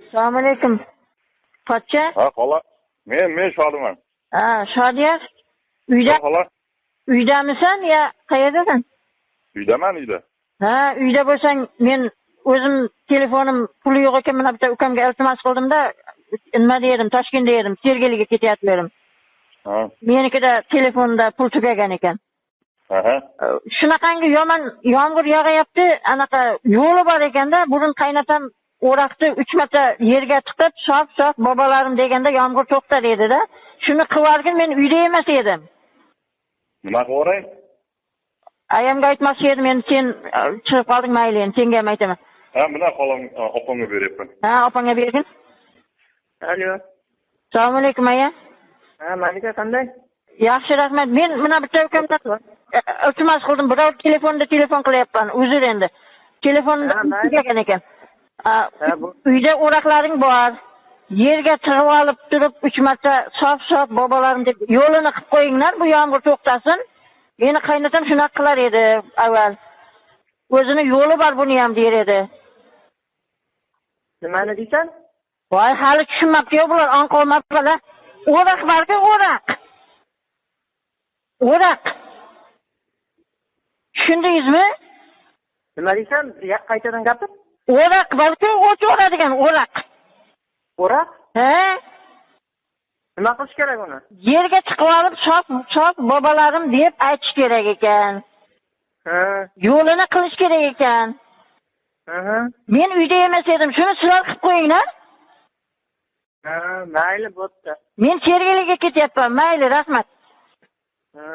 Assalomu alaykum. Pochcha? Ha, xola. Men Shodiman. Ha, Shodiya. Uyda? Xola. Uydamisan yo qayerdasan? Uydaman, uyda. Ha, uyda bo'lsang, men o'zim telefonim puli yo'q ekan, mana bitta ukamga iltimos qildim-da, nima dedim, Toshkentda edim, Sergeliga ketyaptilar. Ha. Menikida telefonda pul tugagan ekan. Aha. Shunaqangi yomon yomg'ir yog'ayapti, anaqa yo'li bor ekanda, burun qaynatam o'raqni 3 marta yerga tiqib, shof bobolarim deganda yomg'ir to'xtar edi-da. Shuni qilarkin men uyda emas edim. Nima qilaveray? Ayamga aytmoqchi edim, men sen chiqib qolding mayli, endi senga ham aytaman. Ha, buni xolam opamga beryapman. Ha, opangga bergin. Alo. Assalomu alaykum aya. Ha, Malika qanday? Yaxshi, rahmat. Men mana bitta ukamdan iltimos qildim. Birov telefon qilyapman. Uzr endi. Telefonda tugagan ekan. Uyda o'raqlaring bor. Yerga tig'ib olib turib 3 marta sof bobolarim deb yo'lini qilib qo'yinglar, bu yomg'ir to'xtasin. Meni qaynatam shunaqa qilar edi avval. O'zini yo'li bor buni ham der edi. Nimani deysan? Voy, hali tushunmabdi-yu bular, anqolmabdilar. O'raq borku, o'raq. O'raq. Tushundingizmi? Nima deysan? Qaytadan gapir. O'raq balki o't o'radigan o'raq. O'raq? He? Nima qilish kerak uni? Yerga chiqib olib choq bobolarim deb aytish kerak ekan. Ha. Yo'lini qilish kerak ekan. Aha. Men uyda emas edim. Shuni sizlar qilib qo'yinglar. Ha, mayli bo'pti. Men Sergeliga ketyapman. Mayli, rahmat. Ha.